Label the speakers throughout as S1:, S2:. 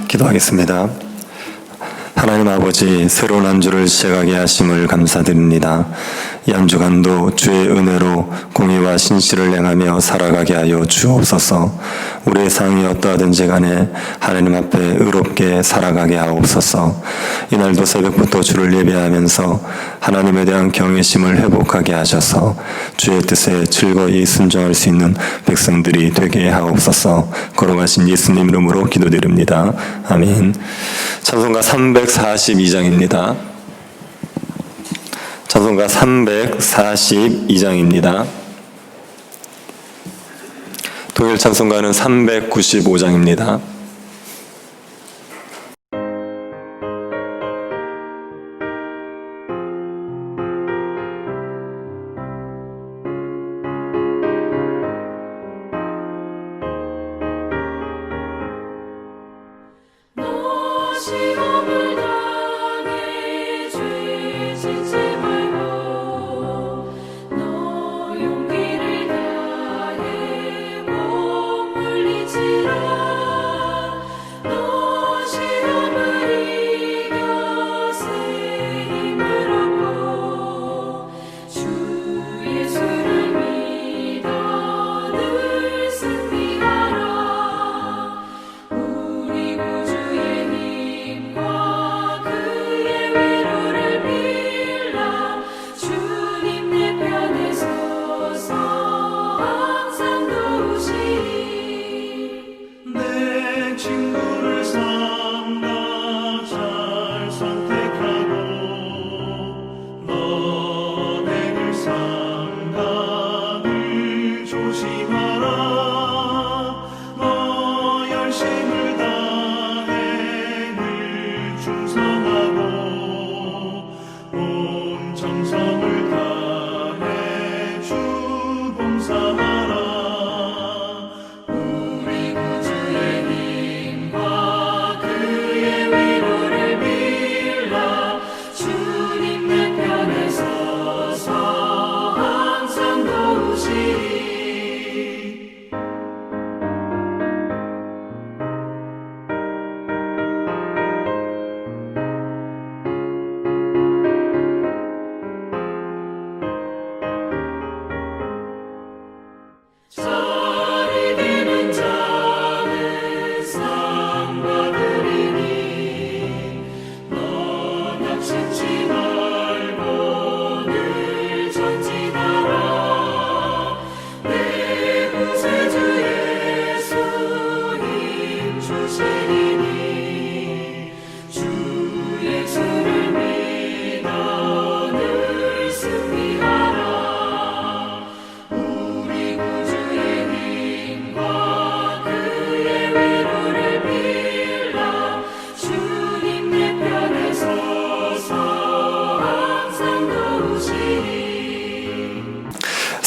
S1: 기도하겠습니다. 하나님 아버지, 새로운 한 주를 시작하게 하심을 감사드립니다. 이 한 주간도 주의 은혜로 공의와 신실을 행하며 살아가게 하여 주옵소서. 우리의 상이 어떠하든지 간에 하나님 앞에 의롭게 살아가게 하옵소서. 이날도 새벽부터 주를 예배하면서 하나님에 대한 경외심을 회복하게 하셔서 주의 뜻에 즐거이 순종할 수 있는 백성들이 되게 하옵소서. 걸어가신 예수님 이름으로 기도드립니다. 아멘. 찬송가 342장입니다. 찬송가 342장입니다. 동일 찬송가는 395장입니다.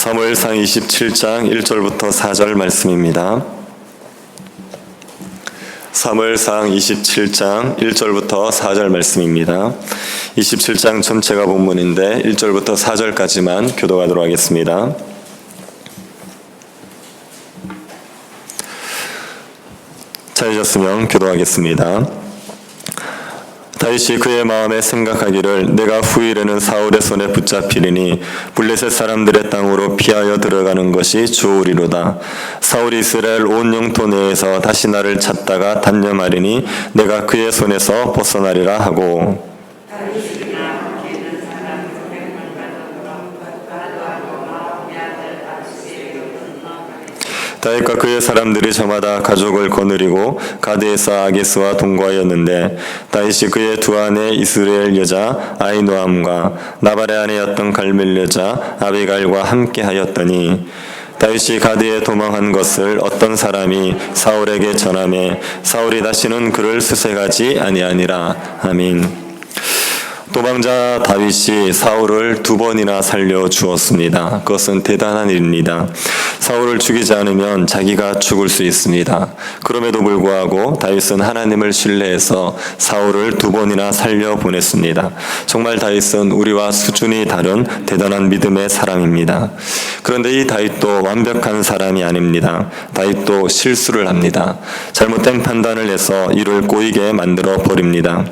S1: 사무엘상 27장 1절부터 4절 말씀입니다. 사무엘상 27장 1절부터 4절 말씀입니다. 27장 전체가 본문인데 1절부터 4절까지만 교독하도록 하겠습니다. 찾으셨으면 교독하겠습니다. 다윗이 그의 마음에 생각하기를 내가 후일에는 사울의 손에 붙잡히리니 블레셋 사람들의 땅으로 피하여 들어가는 것이 좋으리로다. 사울이 이스라엘 온 영토 내에서 다시 나를 찾다가 단념하리니 내가 그의 손에서 벗어나리라 하고 다윗과 그의 사람들이 저마다 가족을 거느리고 가드에서 아게스와 동거하였는데 다윗이 그의 두 아내 이스라엘 여자 아히노암과 나발의 아내였던 갈멜 여자 아비갈과 함께하였더니 다윗이 가드에 도망한 것을 어떤 사람이 사울에게 전하매 사울이 다시는 그를 수색하지 아니하니라. 아멘. 도망자 다윗이 사울을 2번이나 살려 주었습니다. 그것은 대단한 일입니다. 사울을 죽이지 않으면 자기가 죽을 수 있습니다. 그럼에도 불구하고 다윗은 하나님을 신뢰해서 사울을 2번이나 살려 보냈습니다. 정말 다윗은 우리와 수준이 다른 대단한 믿음의 사람입니다. 그런데 이 다윗도 완벽한 사람이 아닙니다. 다윗도 실수를 합니다. 잘못된 판단을 해서 이를 꼬이게 만들어 버립니다.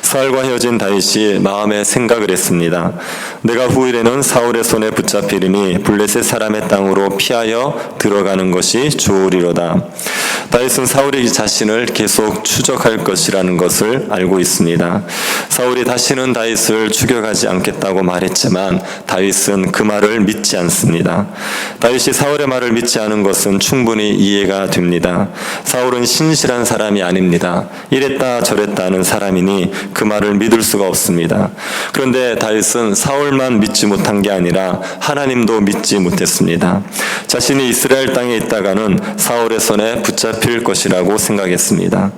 S1: 사울과 헤어진 다윗이 마음에 생각을 했습니다. 내가 후일에는 사울의 손에 붙잡히리니 블레셋 사람의 땅으로 피하여 들어가는 것이 좋으리로다. 다윗은 사울이 자신을 계속 추적할 것이라는 것을 알고 있습니다. 사울이 다시는 다윗을 추격하지 않겠다고 말했지만 다윗은 그 말을 믿지 않습니다. 다윗이 사울의 말을 믿지 않은 것은 충분히 이해가 됩니다. 사울은 신실한 사람이 아닙니다. 이랬다 저랬다 하는 사람이니 그 말을 믿을 수가 없습니다. 그런데 다윗은 사울만 믿지 못한 게 아니라 하나님도 믿지 못했습니다. 자신이 이스라엘 땅에 있다가는 사울의 손에 붙잡힐 것이라고 생각했습니다.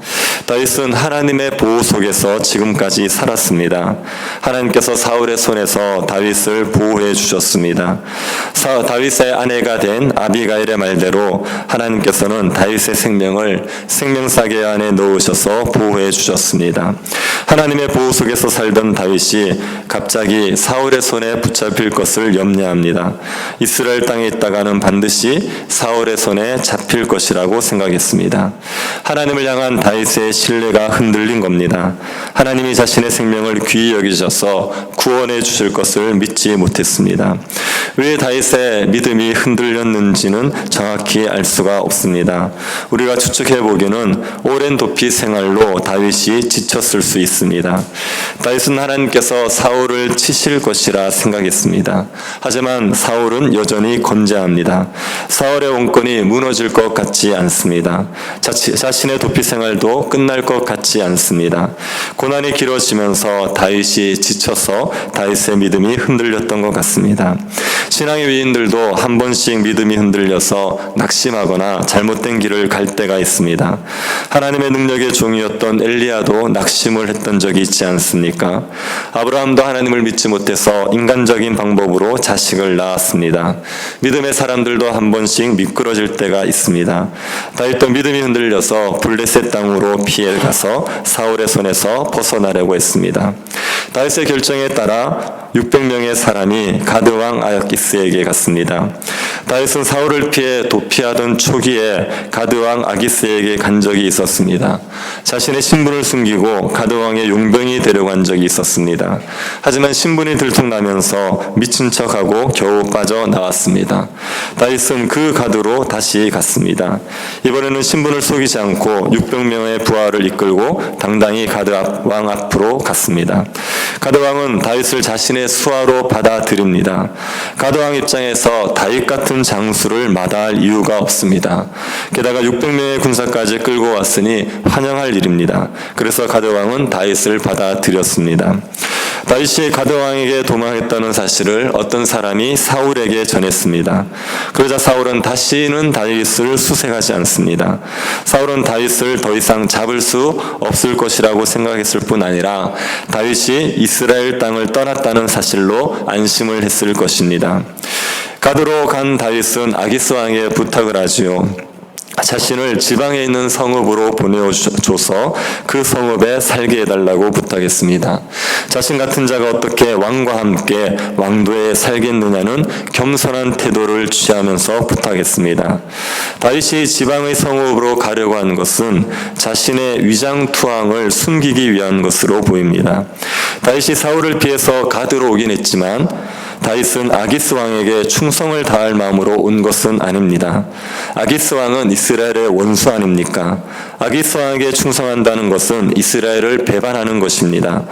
S1: 다윗은 하나님의 보호 속에서 지금까지 살았습니다. 하나님께서 사울의 손에서 다윗을 보호해 주셨습니다. 다윗의 아내가 된 아비가일의 말대로 하나님께서는 다윗의 생명을 생명사계 안에 넣으셔서 보호해 주셨습니다. 하나님의 보호 속에서 살던 다윗이 갑자기 사울의 손에 붙잡힐 것을 염려합니다. 이스라엘 땅에 있다가는 반드시 사울의 손에 잡힐 것이라고 생각했습니다. 하나님을 향한 다윗의 신뢰가 흔들린 겁니다. 하나님이 자신의 생명을 귀히 여기셔서 구원해 주실 것을 믿지 못했습니다. 왜 다윗의 믿음이 흔들렸는지는 정확히 알 수가 없습니다. 우리가 추측해 보기에는 오랜 도피 생활로 다윗이 지쳤을 수 있습니다. 다윗은 하나님께서 사울을 치실 것이라 생각했습니다. 하지만 사울은 여전히 건재합니다. 사울의 왕권이 무너질 것 같지 않습니다. 자신의 도피 생활도 끝날 것 같지 않습니다. 고난이 길어지면서 다윗이 지쳐서 다윗의 믿음이 흔들렸던 것 같습니다. 신앙의 위인들도 한 번씩 믿음이 흔들려서 낙심하거나 잘못된 길을 갈 때가 있습니다. 하나님의 능력의 종이었던 엘리야도 낙심을 했던 적이 있지 않습니까? 아브라함도 하나님을 믿지 못해서 인간적인 방법으로 자식을 낳았습니다. 믿음의 사람들도 한 번씩 미끄러질 때가 있습니다. 다윗도 믿음이 흔들려서 블레셋 땅으로 피해 가서 사울의 손에서 벗어나려고 했습니다. 다윗의 결정에 따라 600명의 사람이 가드왕 아기스에게 갔습니다. 다윗은 사울을 피해 도피하던 초기에 가드왕 아기스에게 간 적이 있었습니다. 자신의 신분을 숨기고 가드왕의 용병이 데려간 적이 있었습니다. 하지만 신분이 들통나면서 미친 척하고 겨우 빠져나왔습니다. 다윗은 그 가드로 다시 갔습니다. 이번에는 신분을 속이지 않고 600명의 부하를 이끌고 당당히 가드왕 앞으로 갔습니다. 가드왕은 다윗을 자신의 수하로 받아들입니다. 가드왕 입장에서 다윗 같은 장수를 마다할 이유가 없습니다. 게다가 600명의 군사까지 끌고 왔으니 환영할 일입니다. 그래서 가드왕은 다윗을 받아들였습니다. 다윗이 가드왕에게 도망했다는 사실을 어떤 사람이 사울에게 전했습니다. 그러자 사울은 다시는 다윗을 수색하지 않습니다. 사울은 다윗을 더 이상 잡을 수 없을 것이라고 생각했을 뿐 아니라 다윗이 이스라엘 땅을 떠났다는 사실로 안심을 했을 것입니다. 가드로 간 다윗은 아기스 왕에 부탁을 하지요. 자신을 지방에 있는 성읍으로 보내줘서 그 성읍에 살게 해달라고 부탁했습니다. 자신 같은 자가 어떻게 왕과 함께 왕도에 살겠느냐는 겸손한 태도를 취하면서 부탁했습니다. 다윗이 지방의 성읍으로 가려고 한 것은 자신의 위장투항을 숨기기 위한 것으로 보입니다. 다윗이 사울을 피해서 가드로 오긴 했지만 다윗은 아기스 왕에게 충성을 다할 마음으로 온 것은 아닙니다. 아기스 왕은 이스라엘의 원수 아닙니까? 아기스 왕에게 충성한다는 것은 이스라엘을 배반하는 것입니다.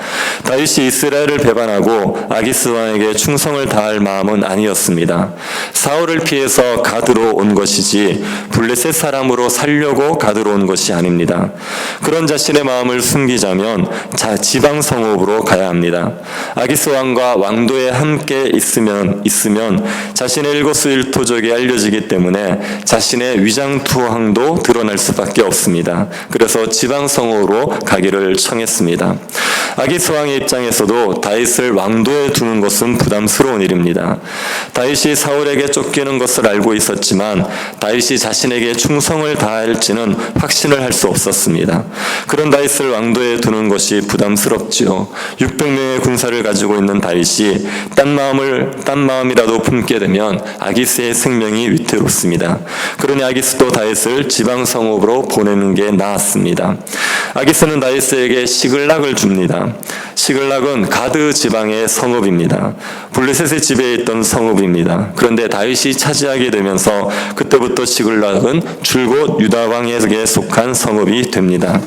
S1: 다윗이 이스라엘을 배반하고 아기스 왕에게 충성을 다할 마음은 아니었습니다. 사울을 피해서 가드로 온 것이지 블레셋 사람으로 살려고 가드로 온 것이 아닙니다. 그런 자신의 마음을 숨기자면 지방 성읍으로 가야 합니다. 아기스 왕과 왕도에 함께 있으면 자신의 일거수일투족이 알려지기 때문에 자신의 위장투항도 드러날 수밖에 없습니다. 그래서 지방성으로 가기를 청했습니다. 아기스 왕의 입장에서도 다윗을 왕도에 두는 것은 부담스러운 일입니다. 다윗이 사울에게 쫓기는 것을 알고 있었지만 다윗이 자신에게 충성을 다할지는 확신을 할 수 없었습니다. 그런 다윗을 왕도에 두는 것이 부담스럽지요. 600명의 군사를 가지고 있는 다윗이 딴 마음이라도 품게 되면 아기스의 생명이 위태롭습니다. 그러니 아기스도 다윗을 지방성읍으로 보내는 게 나았습니다. 아기스는 다윗에게 시글락을 줍니다. 시글락은 가드 지방의 성읍입니다. 블레셋의 지배에 있던 성읍입니다. 그런데 다윗이 차지하게 되면서 그때부터 시글락은 줄곧 유다 왕에게 속한 성읍이 됩니다.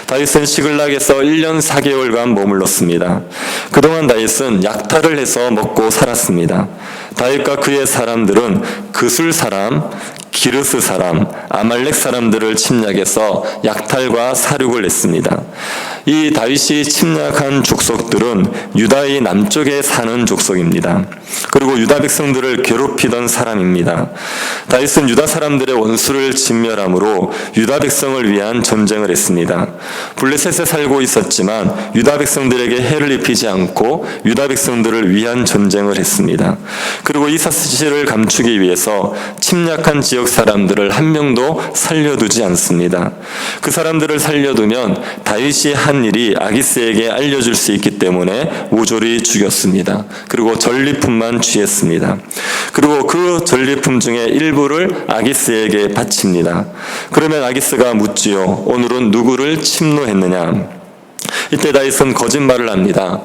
S1: 다윗은 시글락에서 1년 4개월간 머물렀습니다. 그동안 다윗은 약탈을 해서 먹고 살았습니다. 다윗과 그의 사람들은 그술 사람, 기르스 사람, 아말렉 사람들을 침략해서 약탈과 사륙을 했습니다. 이 다윗이 침략한 족속들은 유다의 남쪽에 사는 족속입니다. 그리고 유다 백성들을 괴롭히던 사람입니다. 다윗은 유다 사람들의 원수를 진멸함으로 유다 백성을 위한 전쟁을 했습니다. 블레셋에 살고 있었지만 유다 백성들에게 해를 입히지 않고 유다 백성들을 위한 전쟁을 했습니다. 그리고 이 사실을 감추기 위해서 침략한 지역 사람들을 한 명도 살려두지 않습니다. 그 사람들을 살려두면 다윗이 한 일이 아기스에게 알려줄 수 있기 때문에 모조리 죽였습니다. 그리고 전리품만 취했습니다. 그리고 그 전리품 중에 일부를 아기스에게 바칩니다. 그러면 아기스가 묻지요. 오늘은 누구를 침노했느냐? 이때 다윗은 거짓말을 합니다.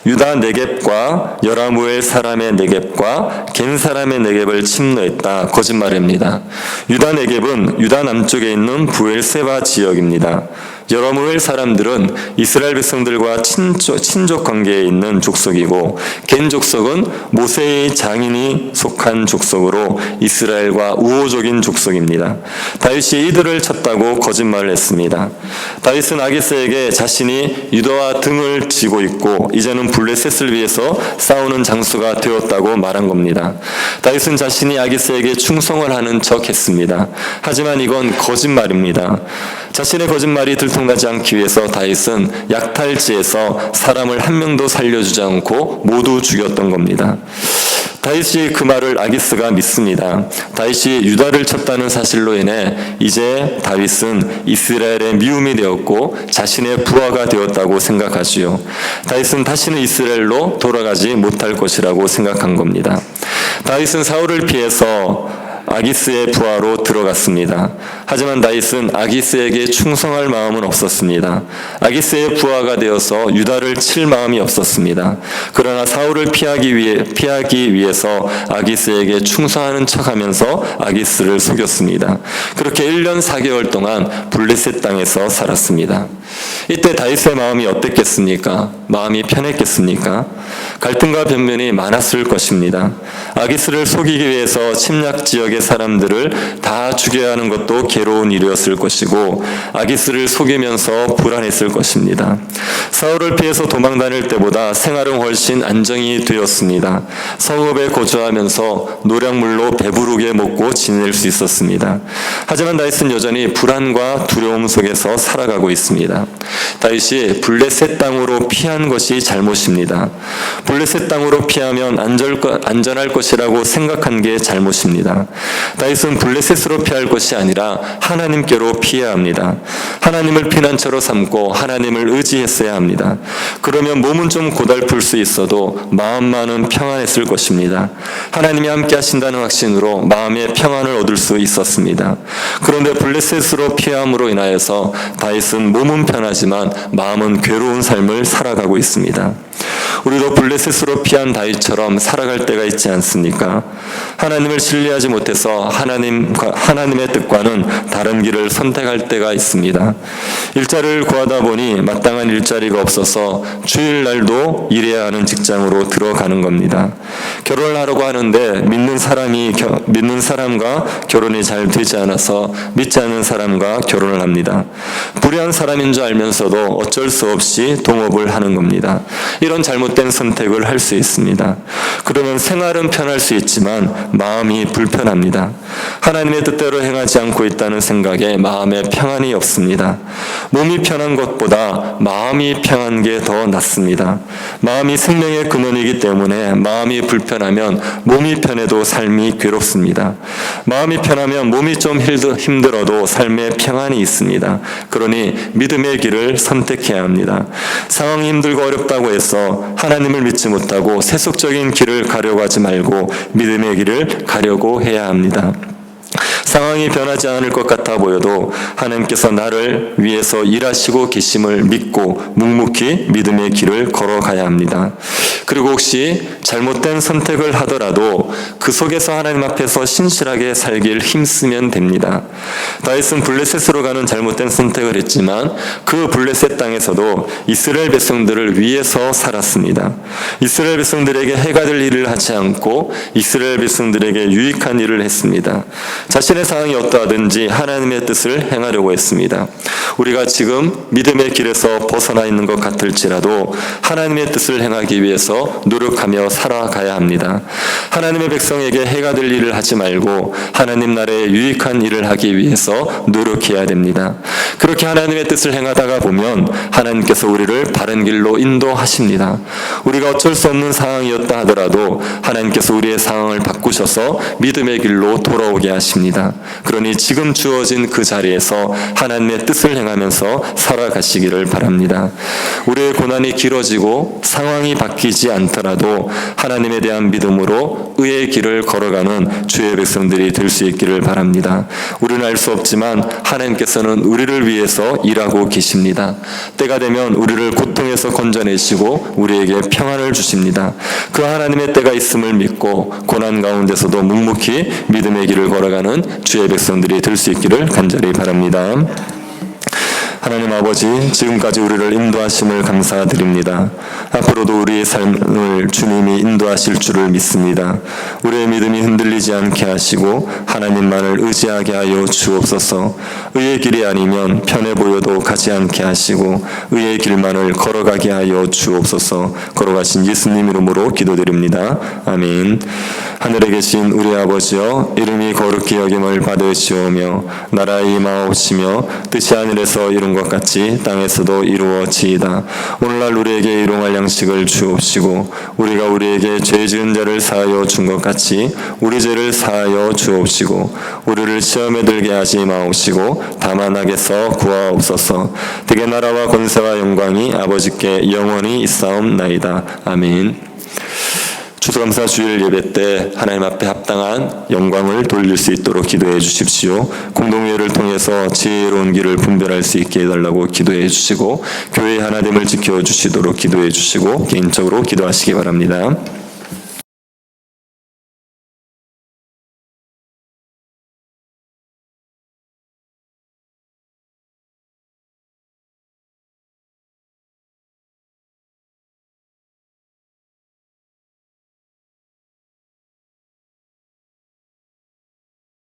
S1: 유다 네겝과 여라무엘 사람의 네겝과 겐 사람의 네겝을 침노했다. 거짓말입니다. 유다 네겝은 유다 남쪽에 있는 부엘세바 지역입니다. 여라무엘 사람들은 이스라엘 백성들과 친족 관계에 있는 족속이고 겐 족속은 모세의 장인이 속한 족속으로 이스라엘과 우호적인 족속입니다. 다윗이 이들을 쳤다고 거짓말을 했습니다. 다윗은 아기스에게 자신이 유다와 등을 지고 있고 이제는 블레셋을 위해서 싸우는 장수가 되었다고 말한 겁니다. 다윗은 자신이 아기스에게 충성을 하는 척 했습니다. 하지만 이건 거짓말입니다. 자신의 거짓말이 들통나지 않기 위해서 다윗은 약탈지에서 사람을 한 명도 살려주지 않고 모두 죽였던 겁니다. 다윗이 그 말을 아기스가 믿습니다. 다윗이 유다를 쳤다는 사실로 인해 이제 다윗은 이스라엘의 미움이 되었고 자신의 부하가 되었다고 생각하지요. 다윗은 다시는 이스라엘로 돌아가지 못할 것이라고 생각한 겁니다. 다윗은 사울을 피해서 아기스의 부하로 들어갔습니다. 하지만 다윗은 아기스에게 충성할 마음은 없었습니다. 아기스의 부하가 되어서 유다를 칠 마음이 없었습니다. 그러나 사울을 피하기 위해서 아기스에게 충성하는 척하면서 아기스를 속였습니다. 그렇게 1년 4개월 동안 블레셋 땅에서 살았습니다. 이때 다윗의 마음이 어땠겠습니까? 마음이 편했겠습니까? 갈등과 변면이 많았을 것입니다. 아기스를 속이기 위해서 침략 지역의 사람들을 다 죽여야 하는 것도 괴로운 일이었을 것이고 아기스를 속이면서 불안했을 것입니다. 사울을 피해서 도망 다닐 때보다 생활은 훨씬 안정이 되었습니다. 성읍에 거주하면서 노량물로 배부르게 먹고 지낼 수 있었습니다. 하지만 다윗은 여전히 불안과 두려움 속에서 살아가고 있습니다. 다윗이 블레셋 땅으로 피한 것이 잘못입니다. 블레셋 땅으로 피하면 안전할 것이라고 생각한 게 잘못입니다. 다윗은 블레셋으로 피할 것이 아니라 하나님께로 피해야 합니다. 하나님을 피난처로 삼고 하나님을 의지했어야 합니다. 그러면 몸은 좀 고달플 수 있어도 마음만은 평안했을 것입니다. 하나님이 함께 하신다는 확신으로 마음의 평안을 얻을 수 있었습니다. 그런데 블레셋으로 피함으로 인하여서 다윗은 몸은 편하지만 마음은 괴로운 삶을 살아가고 있습니다. 우리도 블레셋으로 피한 다윗처럼 살아갈 때가 있지 않습니까? 하나님을 신뢰하지 못해서 하나님의 뜻과는 다른 길을 선택할 때가 있습니다. 일자리를 구하다 보니 마땅한 일자리가 없어서 주일날도 일해야 하는 직장으로 들어가는 겁니다. 결혼을 하려고 하는데 믿는 사람과 결혼이 잘 되지 않아서 믿지 않는 사람과 결혼을 합니다. 불의한 사람인 줄 알면서도 어쩔 수 없이 동업을 하는 겁니다. 이런 잘못된 잘못된 선택을 할 수 있습니다. 그러면 생활은 편할 수 있지만 마음이 불편합니다. 하나님의 뜻대로 행하지 않고 있다는 생각에 마음에 평안이 없습니다. 몸이 편한 것보다 마음이 편한 게 더 낫습니다. 마음이 생명의 근원이기 때문에 마음이 불편하면 몸이 편해도 삶이 괴롭습니다. 마음이 편하면 몸이 좀 힘들어도 삶에 평안이 있습니다. 그러니 믿음의 길을 선택해야 합니다. 상황이 힘들고 어렵다고 해서 하나님을 믿지 못하고 세속적인 길을 가려고 하지 말고 믿음의 길을 가려고 해야 합니다. 상황이 변하지 않을 것 같아 보여도 하나님께서 나를 위해서 일하시고 계심을 믿고 묵묵히 믿음의 길을 걸어가야 합니다. 그리고 혹시 잘못된 선택을 하더라도 그 속에서 하나님 앞에서 신실하게 살길 힘쓰면 됩니다. 다윗은 블레셋으로 가는 잘못된 선택을 했지만 그 블레셋 땅에서도 이스라엘 백성들을 위해서 살았습니다. 이스라엘 백성들에게 해가 될 일을 하지 않고 이스라엘 백성들에게 유익한 일을 했습니다. 자신의 상황이 어떠하든지 하나님의 뜻을 행하려고 했습니다. 우리가 지금 믿음의 길에서 벗어나 있는 것 같을지라도 하나님의 뜻을 행하기 위해서 노력하며 살아가야 합니다. 하나님의 백성에게 해가 될 일을 하지 말고 하나님 나라에 유익한 일을 하기 위해서 노력해야 됩니다. 그렇게 하나님의 뜻을 행하다가 보면 하나님께서 우리를 바른 길로 인도하십니다. 우리가 어쩔 수 없는 상황이었다 하더라도 하나님께서 우리의 상황을 바꾸셔서 믿음의 길로 돌아오게 하십니다. 그러니 지금 주어진 그 자리에서 하나님의 뜻을 행하면서 살아가시기를 바랍니다. 우리의 고난이 길어지고 상황이 바뀌지 않더라도 하나님에 대한 믿음으로 의의 길을 걸어가는 주의 백성들이 될 수 있기를 바랍니다. 우리는 알 수 없지만 하나님께서는 우리를 위해서 일하고 계십니다. 때가 되면 우리를 고통에서 건져내시고 우리에게 평안을 주십니다. 그 하나님의 때가 있음을 믿고 고난 가운데서도 묵묵히 믿음의 길을 걸어가는 주의 백성들이 될 수 있기를 간절히 바랍니다. 하나님 아버지, 지금까지 우리를 인도하심을 감사드립니다. 앞으로도 우리의 삶을 주님이 인도하실 줄을 믿습니다. 우리의 믿음이 흔들리지 않게 하시고 하나님만을 의지하게 하여 주옵소서. 의의 길이 아니면 편해 보여도 가지 않게 하시고 의의 길만을 걸어가게 하여 주옵소서. 걸어가신 예수님 이름으로 기도드립니다. 아멘. 하늘에 계신 우리 아버지여, 이름이 거룩히 여김을 받으시오며 나라에 임하옵시며 뜻이 하늘에서 이룬 것 같이 땅에서도 이루어지이다. 오늘날 우리에게 일용할 양식을 주옵시고 우리가 우리에게 죄 지은 자를 사하여 준 것 같이 우리 죄를 사하여 주옵시고 우리를 시험에 들게 하지 마옵시고 다만 악에서 구하옵소서. 대개 나라와 권세와 영광이 아버지께 영원히 있사옵나이다. 아멘. 추수감사 주일 예배 때 하나님 앞에 합당한 영광을 돌릴 수 있도록 기도해 주십시오. 공동회를 통해서 지혜로운 길을 분별할 수 있게 해달라고 기도해 주시고 교회의 하나됨을 지켜주시도록 기도해 주시고 개인적으로 기도하시기 바랍니다.